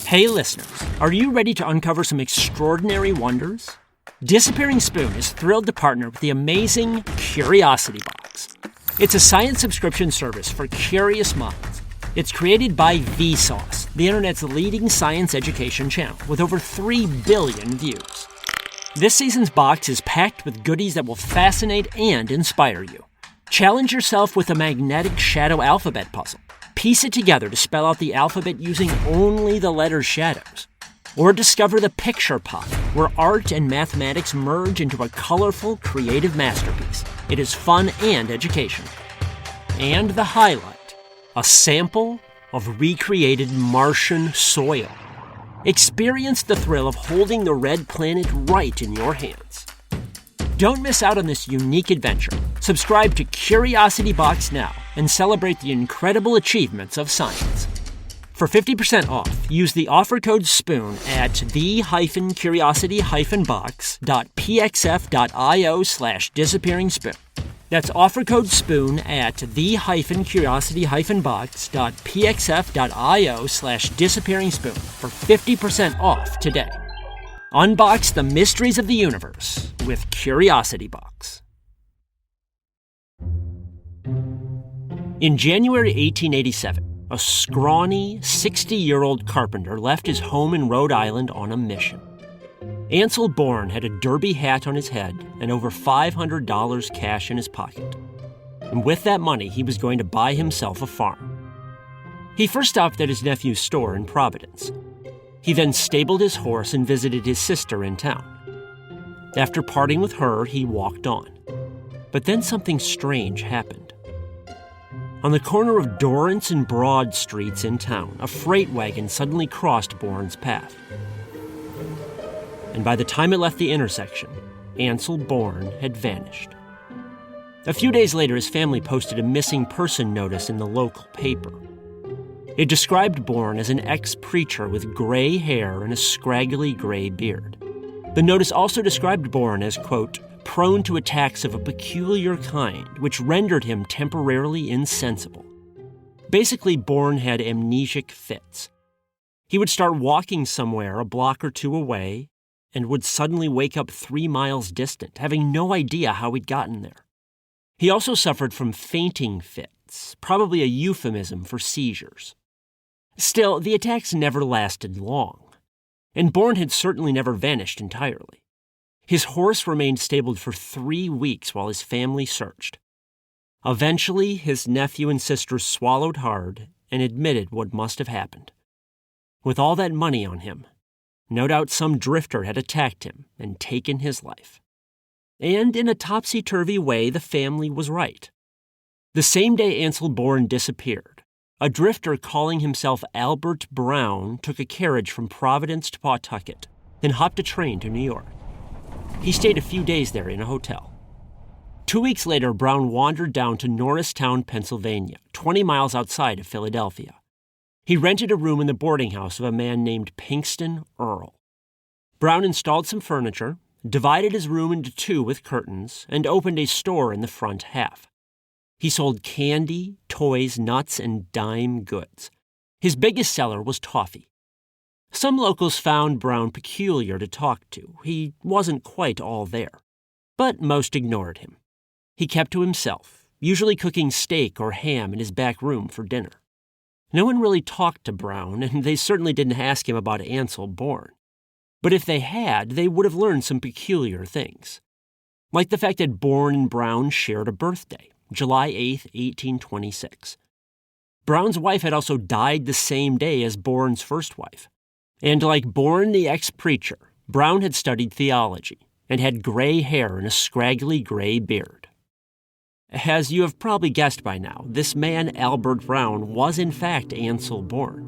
Hey listeners, are you ready to uncover some extraordinary wonders? Disappearing Spoon is thrilled to partner with the amazing Curiosity Box. It's a science subscription service for curious minds. It's created by Vsauce, the internet's leading science education channel, with over 3 billion views. This season's box is packed with goodies that will fascinate and inspire you. Challenge yourself with a magnetic shadow alphabet puzzle. Piece it together to spell out the alphabet using only the letter shadows. Or discover the Picture Pod, where art and mathematics merge into a colorful, creative masterpiece. It is fun and educational. And the highlight, a sample of recreated Martian soil. Experience the thrill of holding the red planet right in your hands. Don't miss out on this unique adventure. Subscribe to Curiosity Box now and celebrate the incredible achievements of science. For 50% off, use the offer code SPOON at the-curiosity-box.pxf.io/disappearingspoon. That's offer code SPOON at the-curiosity-box.pxf.io/disappearingspoon for 50% off today. Unbox the mysteries of the universe with Curiosity Box. In January 1887, a scrawny, 60-year-old carpenter left his home in Rhode Island on a mission. Ansel Bourne had a derby hat on his head and over $500 cash in his pocket. And with that money, he was going to buy himself a farm. He first stopped at his nephew's store in Providence. He then stabled his horse and visited his sister in town. After parting with her, he walked on. But then something strange happened. On the corner of Dorrance and Broad Streets in town, a freight wagon suddenly crossed Bourne's path. And by the time it left the intersection, Ansel Bourne had vanished. A few days later, his family posted a missing person notice in the local paper. It described Bourne as an ex-preacher with gray hair and a scraggly gray beard. The notice also described Bourne as, quote, prone to attacks of a peculiar kind, which rendered him temporarily insensible. Basically, Bourne had amnesic fits. He would start walking somewhere a block or two away and would suddenly wake up 3 miles distant, having no idea how he'd gotten there. He also suffered from fainting fits, probably a euphemism for seizures. Still, the attacks never lasted long, and Bourne had certainly never vanished entirely. His horse remained stabled for 3 weeks while his family searched. Eventually, his nephew and sister swallowed hard and admitted what must have happened. With all that money on him, no doubt some drifter had attacked him and taken his life. And in a topsy-turvy way, the family was right. The same day Ansel Bourne disappeared, a drifter calling himself Albert Brown took a carriage from Providence to Pawtucket, then hopped a train to New York. He stayed a few days there in a hotel. 2 weeks later, Brown wandered down to Norristown, Pennsylvania, 20 miles outside of Philadelphia. He rented a room in the boarding house of a man named Pinkston Earl. Brown installed some furniture, divided his room into 2 with curtains, and opened a store in the front half. He sold candy, toys, nuts, and dime goods. His biggest seller was toffee. Some locals found Brown peculiar to talk to. He wasn't quite all there. But most ignored him. He kept to himself, usually cooking steak or ham in his back room for dinner. No one really talked to Brown, and they certainly didn't ask him about Ansel Bourne. But if they had, they would have learned some peculiar things. Like the fact that Bourne and Brown shared a birthday, July 8, 1826. Brown's wife had also died the same day as Bourne's first wife. And like Bourne the ex-preacher, Brown had studied theology and had gray hair and a scraggly gray beard. As you have probably guessed by now, this man, Albert Brown, was in fact Ansel Bourne.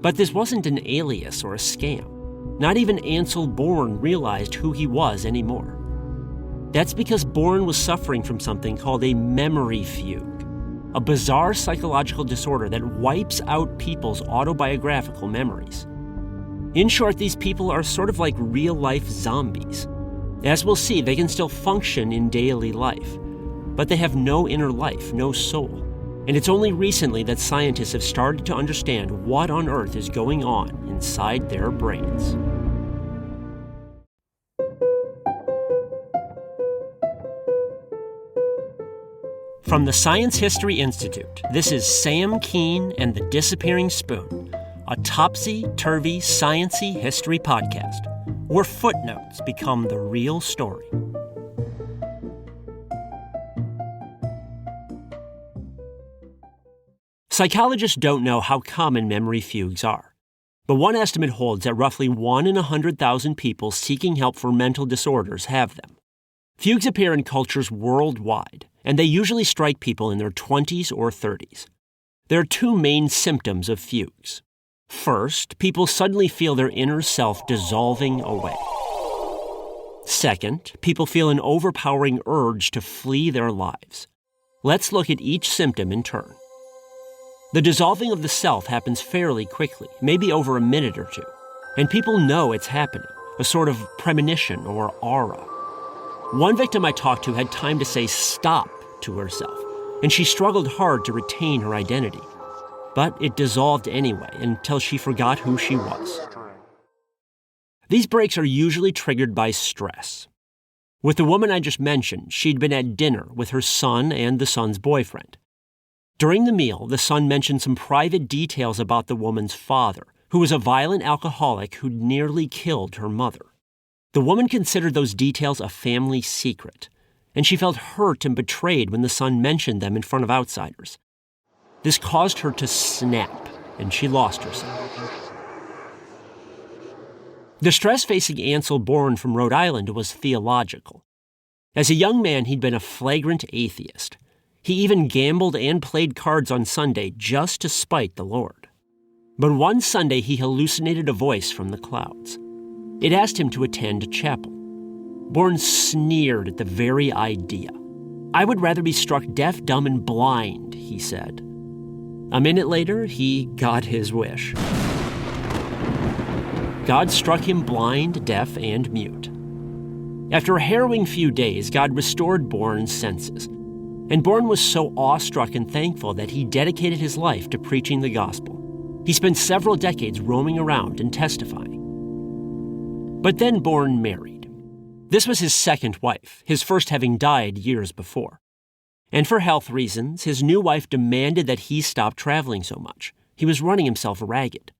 But this wasn't an alias or a scam. Not even Ansel Bourne realized who he was anymore. That's because Bourne was suffering from something called a memory fugue, a bizarre psychological disorder that wipes out people's autobiographical memories. In short, these people are sort of like real-life zombies. As we'll see, they can still function in daily life, but they have no inner life, no soul. And it's only recently that scientists have started to understand what on earth is going on inside their brains. From the Science History Institute, this is Sam Kean and the Disappearing Spoon, a topsy-turvy, science-y history podcast, where footnotes become the real story. Psychologists don't know how common memory fugues are, but one estimate holds that roughly 1 in 100,000 people seeking help for mental disorders have them. Fugues appear in cultures worldwide, and they usually strike people in their 20s or 30s. There are two main symptoms of fugues. First, people suddenly feel their inner self dissolving away. Second, people feel an overpowering urge to flee their lives. Let's look at each symptom in turn. The dissolving of the self happens fairly quickly, maybe over a minute or two, and people know it's happening, a sort of premonition or aura. One victim I talked to had time to say stop to herself, and she struggled hard to retain her identity. But it dissolved anyway until she forgot who she was. These breaks are usually triggered by stress. With the woman I just mentioned, she'd been at dinner with her son and the son's boyfriend. During the meal, the son mentioned some private details about the woman's father, who was a violent alcoholic who'd nearly killed her mother. The woman considered those details a family secret, and she felt hurt and betrayed when the son mentioned them in front of outsiders. This caused her to snap, and she lost herself. The stress facing Ansel Bourne from Rhode Island was theological. As a young man, he'd been a flagrant atheist. He even gambled and played cards on Sunday just to spite the Lord. But one Sunday, he hallucinated a voice from the clouds. It asked him to attend a chapel. Bourne sneered at the very idea. "I would rather be struck deaf, dumb, and blind," he said. A minute later, he got his wish. God struck him blind, deaf, and mute. After a harrowing few days, God restored Bourne's senses. And Bourne was so awestruck and thankful that he dedicated his life to preaching the gospel. He spent several decades roaming around and testifying. But then Bourne married. This was his second wife, his first having died years before. And for health reasons, his new wife demanded that he stop traveling so much. He was running himself ragged.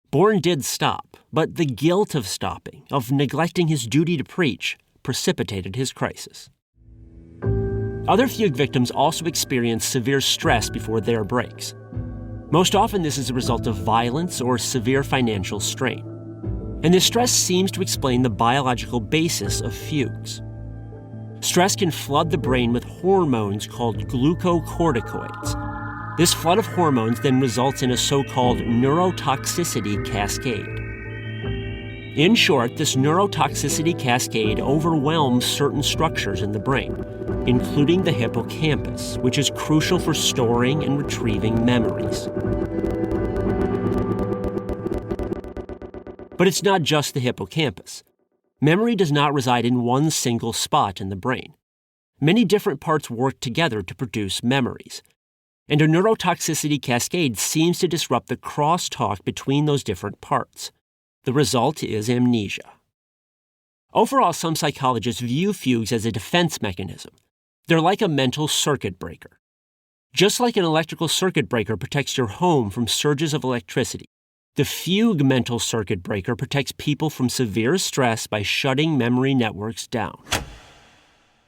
Bourne did stop, but the guilt of stopping, of neglecting his duty to preach, precipitated his crisis. Other fugue victims also experience severe stress before their breaks. Most often this is a result of violence or severe financial strain. And this stress seems to explain the biological basis of fugues. Stress can flood the brain with hormones called glucocorticoids. This flood of hormones then results in a so-called neurotoxicity cascade. In short, this neurotoxicity cascade overwhelms certain structures in the brain, including the hippocampus, which is crucial for storing and retrieving memories. But it's not just the hippocampus. Memory does not reside in one single spot in the brain. Many different parts work together to produce memories. And a neurotoxicity cascade seems to disrupt the crosstalk between those different parts. The result is amnesia. Overall, some psychologists view fugues as a defense mechanism. They're like a mental circuit breaker. Just like an electrical circuit breaker protects your home from surges of electricity, the fugue mental circuit breaker protects people from severe stress by shutting memory networks down.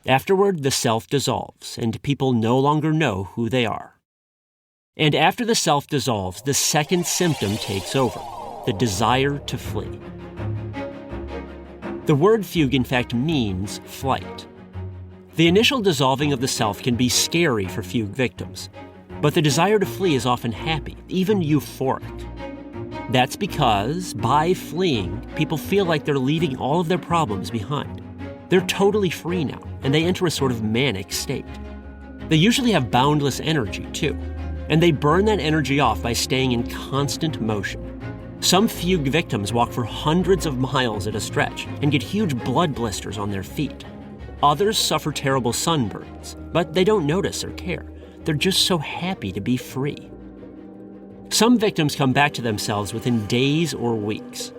Afterward, the self dissolves, and people no longer know who they are. And after the self dissolves, the second symptom takes over, the desire to flee. The word fugue, in fact, means flight. The initial dissolving of the self can be scary for fugue victims, but the desire to flee is often happy, even euphoric. That's because, by fleeing, people feel like they're leaving all of their problems behind. They're totally free now, and they enter a sort of manic state. They usually have boundless energy, too, and they burn that energy off by staying in constant motion. Some fugue victims walk for hundreds of miles at a stretch and get huge blood blisters on their feet. Others suffer terrible sunburns, but they don't notice or care. they're just so happy to be free. Some victims come back to themselves within days or weeks.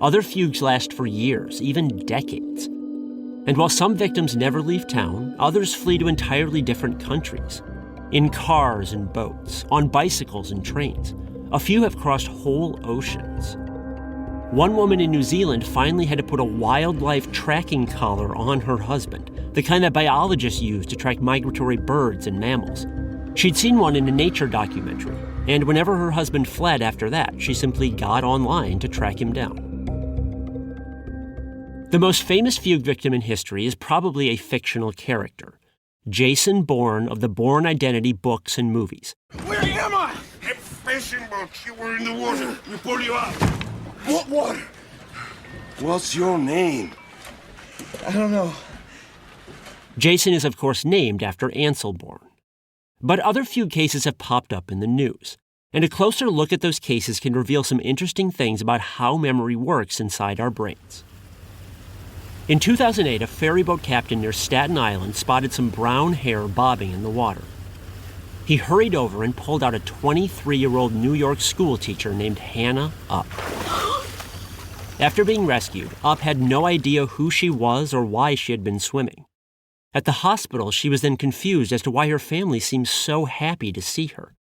Other fugues last for years, even decades. And while some victims never leave town, others flee to entirely different countries. In cars and boats, on bicycles and trains. A few have crossed whole oceans. One woman in New Zealand finally had to put a wildlife tracking collar on her husband, the kind that biologists use to track migratory birds and mammals. She'd seen one in a nature documentary, and whenever her husband fled after that, she simply got online to track him down. The most famous fugue victim in history is probably a fictional character, Jason Bourne of the Bourne Identity books and movies. Where am I? In fishing boats. You were in the water. We pulled you out. What water? What's your name? I don't know. Jason is, of course, named after Ansel Bourne. But other fugue cases have popped up in the news, and a closer look at those cases can reveal some interesting things about how memory works inside our brains. In 2008, a ferryboat captain near Staten Island spotted some brown hair bobbing in the water. He hurried over and pulled out a 23-year-old New York schoolteacher named Hannah Upp. After being rescued, Upp had no idea who she was or why she had been swimming. At the hospital, she was then confused as to why her family seemed so happy to see her.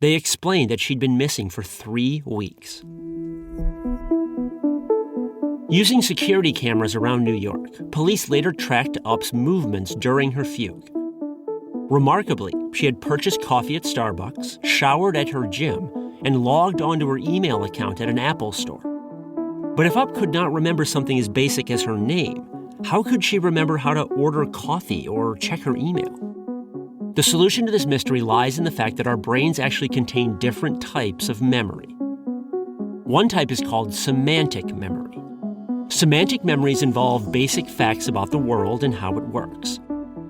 They explained that she'd been missing for 3 weeks. Using security cameras around New York, police later tracked Upp's movements during her fugue. Remarkably, she had purchased coffee at Starbucks, showered at her gym, and logged onto her email account at an Apple store. But if Upp could not remember something as basic as her name, how could she remember how to order coffee or check her email? The solution to this mystery lies in the fact that our brains actually contain different types of memory. One type is called semantic memory. Semantic memories involve basic facts about the world and how it works.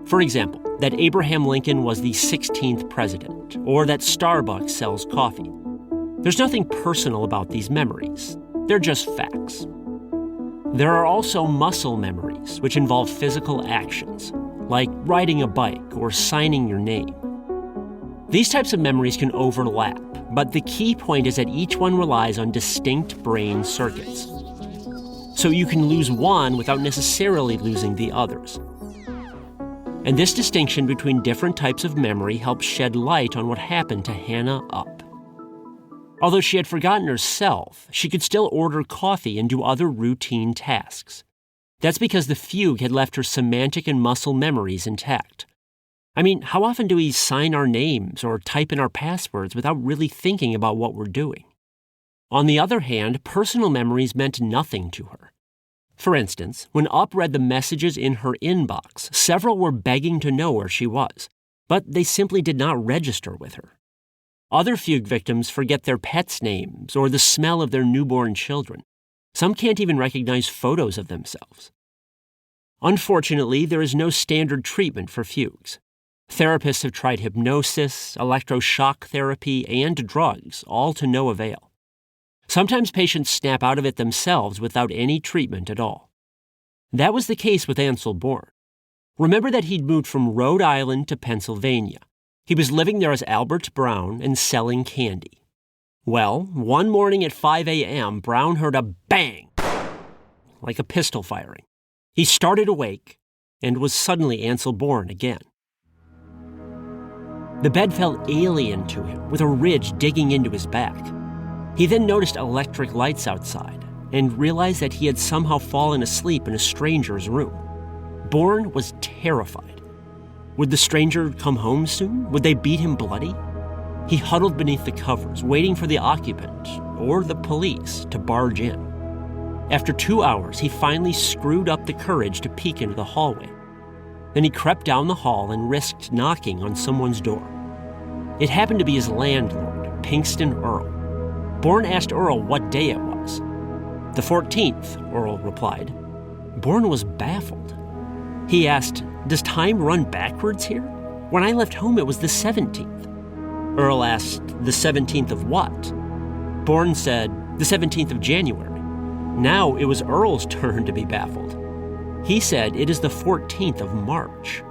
For example, that Abraham Lincoln was the 16th president, or that Starbucks sells coffee. There's nothing personal about these memories. They're just facts. There are also muscle memories, which involve physical actions, like riding a bike or signing your name. These types of memories can overlap, but the key point is that each one relies on distinct brain circuits. So you can lose one without necessarily losing the others. And this distinction between different types of memory helps shed light on what happened to Hannah Upp. Although she had forgotten herself, she could still order coffee and do other routine tasks. That's because the fugue had left her semantic and muscle memories intact. I mean, how often do we sign our names or type in our passwords without really thinking about what we're doing? On the other hand, personal memories meant nothing to her. For instance, when Upp read the messages in her inbox, several were begging to know where she was, but they simply did not register with her. Other fugue victims forget their pets' names or the smell of their newborn children. Some can't even recognize photos of themselves. Unfortunately, there is no standard treatment for fugues. Therapists have tried hypnosis, electroshock therapy, and drugs, all to no avail. Sometimes patients snap out of it themselves without any treatment at all. That was the case with Ansel Bourne. Remember that he'd moved from Rhode Island to Pennsylvania. He was living there as Albert Brown and selling candy. Well, one morning at 5 a.m., Brown heard a bang, like a pistol firing. He started awake and was suddenly Ansel Bourne again. The bed felt alien to him, with a ridge digging into his back. He then noticed electric lights outside and realized that he had somehow fallen asleep in a stranger's room. Bourne was terrified. Would the stranger come home soon? Would they beat him bloody? He huddled beneath the covers, waiting for the occupant, or the police, to barge in. After 2 hours, he finally screwed up the courage to peek into the hallway. Then he crept down the hall and risked knocking on someone's door. It happened to be his landlord, Pinkston Earl. Bourne asked Earl what day it was. "The 14th, Earl replied. Bourne was baffled. He asked, "Does time run backwards here? When I left home, it was the 17th. Earl asked, "The 17th of what?" Bourne said, "The 17th of January. Now it was Earl's turn to be baffled. He said, "It is the 14th of March.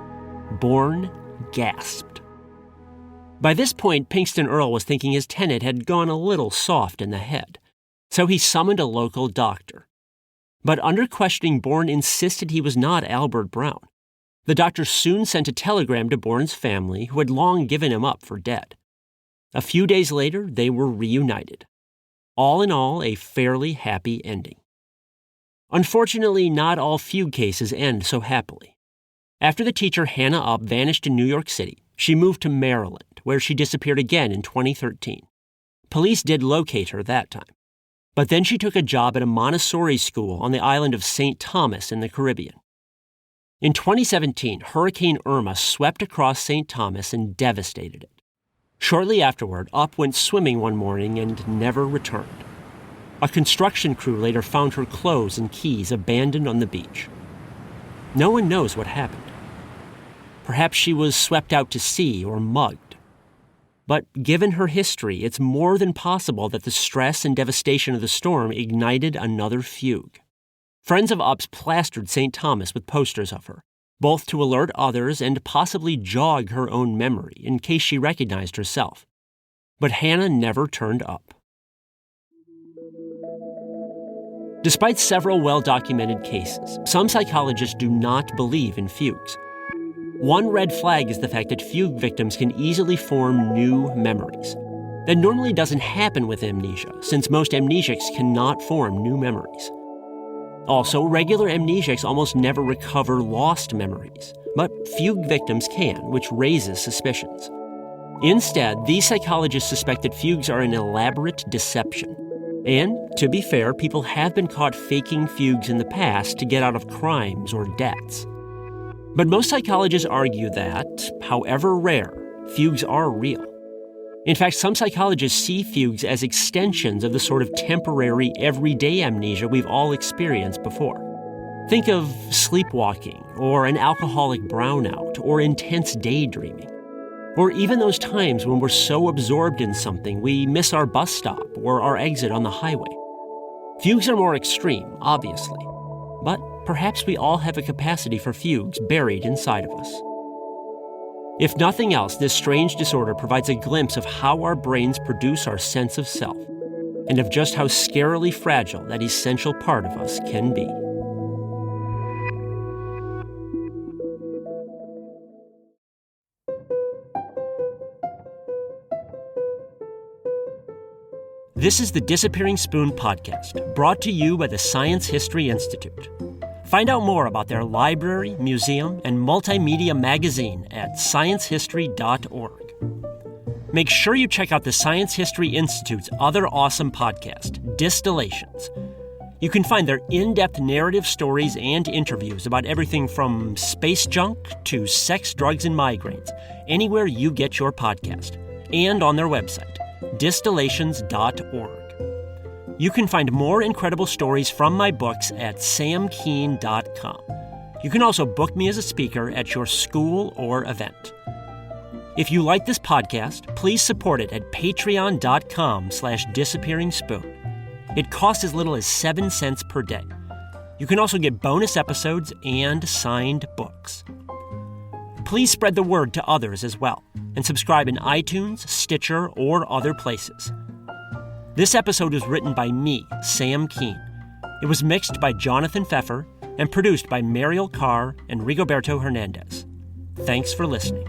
Bourne gasped. By this point, Pinkston Earl was thinking his tenant had gone a little soft in the head, so he summoned a local doctor. But under questioning, Bourne insisted he was not Albert Brown. The doctor soon sent a telegram to Bourne's family, who had long given him up for dead. A few days later, they were reunited. All in all, a fairly happy ending. Unfortunately, not all fugue cases end so happily. After the teacher Hannah Upp vanished in New York City, she moved to Maryland, where she disappeared again in 2013. Police did locate her that time. But then she took a job at a Montessori school on the island of St. Thomas in the Caribbean. In 2017, Hurricane Irma swept across St. Thomas and devastated it. Shortly afterward, Upp went swimming one morning and never returned. A construction crew later found her clothes and keys abandoned on the beach. No one knows what happened. Perhaps she was swept out to sea or mugged. But given her history, it's more than possible that the stress and devastation of the storm ignited another fugue. Friends of Upp's plastered St. Thomas with posters of her, both to alert others and possibly jog her own memory in case she recognized herself. But Hannah never turned up. Despite several well-documented cases, some psychologists do not believe in fugues. One red flag is the fact that fugue victims can easily form new memories. That normally doesn't happen with amnesia, since most amnesics cannot form new memories. Also, regular amnesics almost never recover lost memories, but fugue victims can, which raises suspicions. Instead, these psychologists suspect that fugues are an elaborate deception. And, to be fair, people have been caught faking fugues in the past to get out of crimes or debts. But most psychologists argue that, however rare, fugues are real. In fact, some psychologists see fugues as extensions of the sort of temporary, everyday amnesia we've all experienced before. Think of sleepwalking, or an alcoholic brownout, or intense daydreaming. Or even those times when we're so absorbed in something we miss our bus stop or our exit on the highway. Fugues are more extreme, obviously, but perhaps we all have a capacity for fugues buried inside of us. If nothing else, this strange disorder provides a glimpse of how our brains produce our sense of self, and of just how scarily fragile that essential part of us can be. This is the Disappearing Spoon podcast, brought to you by the Science History Institute. Find out more about their library, museum, and multimedia magazine at sciencehistory.org. Make sure you check out the Science History Institute's other awesome podcast, Distillations. You can find their in-depth narrative stories and interviews about everything from space junk to sex, drugs, and migraines, anywhere you get your podcast, and on their website, distillations.org. You can find more incredible stories from my books at samkeen.com. You can also book me as a speaker at your school or event. If you like this podcast, please support it at patreon.com/disappearingspoon. It costs as little as 7 cents per day. You can also get bonus episodes and signed books. Please spread the word to others as well, and subscribe in iTunes, Stitcher, or other places. This episode was written by me, Sam Keen. It was mixed by Jonathan Pfeffer and produced by Mariel Carr and Rigoberto Hernandez. Thanks for listening.